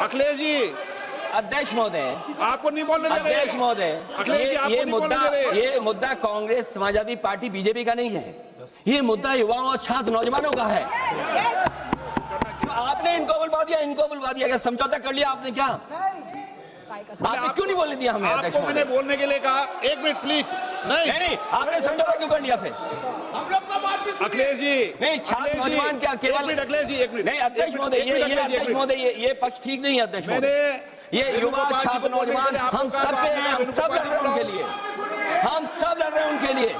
अखिलेश जी, अध्यक्ष महोदय, आपको नहीं बोलने दे रहे। अध्यक्ष महोदय, अखिलेश जी, आपको नहीं बोलने दे रहे। ये मुद्दा कांग्रेस समाजवादी पार्टी बीजेपी का नहीं है, ये मुद्दा युवाओं और छात्र नौजवानों का है। तो आपने इनको बुलवा दिया, क्या समझौता कर लिया आपने? क्या आपने क्यों नहीं बोलने दिया हमें? अध्यक्ष आपको मैंने बोलने के लिए कहा, एक मिनट प्लीज। नहीं, आपने समझौता क्यों कर लिया फिर? हम लोग का बात भी अखिलेश जी, नहीं, छात्र नौजवान क्या केवल? अखिलेश जी, एक मिनट। नहीं अध्यक्ष महोदय, अध्यक्ष महोदय, ये पक्ष ठीक नहीं है अध्यक्ष महोदय। ये युवा छात्र नौजवान हम सब के हैं, हम सब लड़ रहे हैं उनके लिए, हम सब लड़ रहे हैं उनके लिए।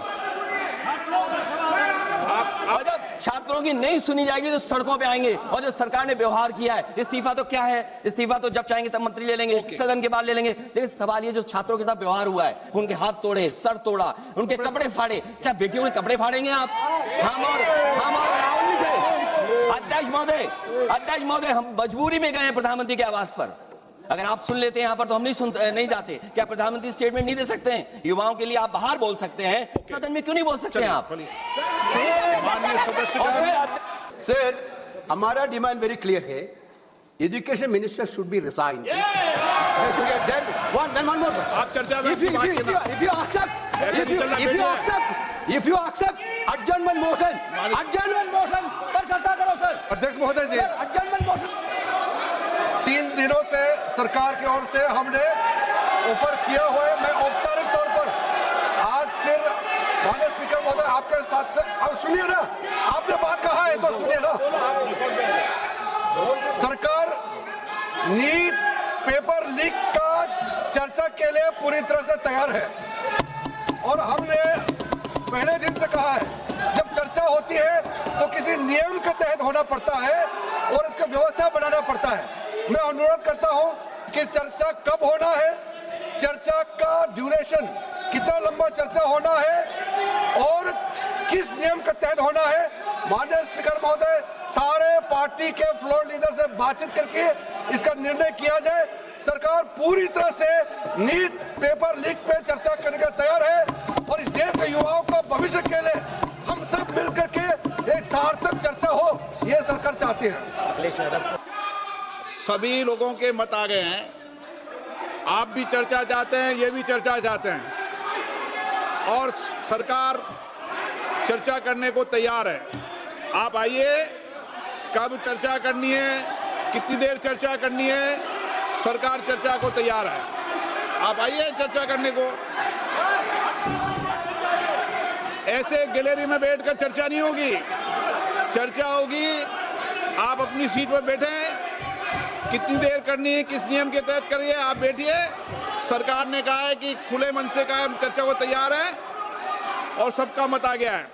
जब छात्रों की नहीं सुनी जाएगी तो सड़कों पे आएंगे। और जो सरकार ने व्यवहार किया है, इस्तीफा तो क्या है? इस्तीफा तो जब चाहेंगे तब मंत्री ले लेंगे, सदन के बाद ले लेंगे। लेकिन सवाल ये जो छात्रों के साथ व्यवहार हुआ है, उनके हाथ तोड़े, सर तोड़ा, उनके कपड़े फाड़े, क्या बेटियों के कपड़े फाड़ेंगे आप? हम और राहुल जी थे। अध्यक्ष महोदय, हम मजबूरी में गए हैं प्रधानमंत्री के आवास पर। अगर आप सुन लेते हैं यहाँ पर तो हम नहीं जाते। क्या प्रधानमंत्री स्टेटमेंट नहीं दे सकते हैं? युवाओं के लिए आप बाहर बोल सकते हैं, सदन में क्यों नहीं बोल सकते हैं आप? सर, हमारा डिमांड वेरी क्लियर है, education minister should be resign. आप चर्चा में if you accept adjournment motion पर चर्चा करो सर। अध्यक्ष महोदय जी, adjournment motion 3 दिनों से सरकार की ओर से हमने ऑफर किया हुआ है। मैं औपचारिक तौर पर आज फिर माननीय स्पीकर महोदय आपके साथ से, अब सुनिए ना, आपने बात कहा है तो सुनिए ना। सरकार नीट पेपर लीक का चर्चा के लिए पूरी तरह से तैयार है और हमने पहले दिन से कहा है, जब चर्चा होती है तो किसी नियम के तहत होना पड़ता है और इसका व्यवस्था बनाना पड़ता है। मैं अनुरोध करता हूं कि चर्चा कब होना है, चर्चा का ड्यूरेशन, कितना लंबा चर्चा होना है और किस नियम के तहत होना है। माननीय स्पीकर महोदय, सारे पार्टी के फ्लोर लीडर से बातचीत करके इसका निर्णय किया जाए। सरकार पूरी तरह से नीट पेपर लीक पे चर्चा करने के तैयार है और इस देश के युवाओं का भविष्य के लिए हम सब मिलकर के एक सार्थक चर्चा हो, ये सरकार चाहती है। सभी लोगों के मत आ गए हैं। आप भी चर्चा चाहते हैं, ये भी चर्चा चाहते हैं और सरकार चर्चा करने को तैयार है। आप आइए, कब चर्चा करनी है, कितनी देर चर्चा करनी है, सरकार चर्चा को तैयार है। आप आइए चर्चा करने को। ऐसे गैलरी में बैठकर चर्चा नहीं होगी, चर्चा होगी। आप अपनी सीट पर बैठे, कितनी देर करनी है, किस नियम के तहत करिए, आप बैठिए। सरकार ने कहा है कि खुले मन से कहा, चर्चा को तैयार है और सबका मत आ गया है।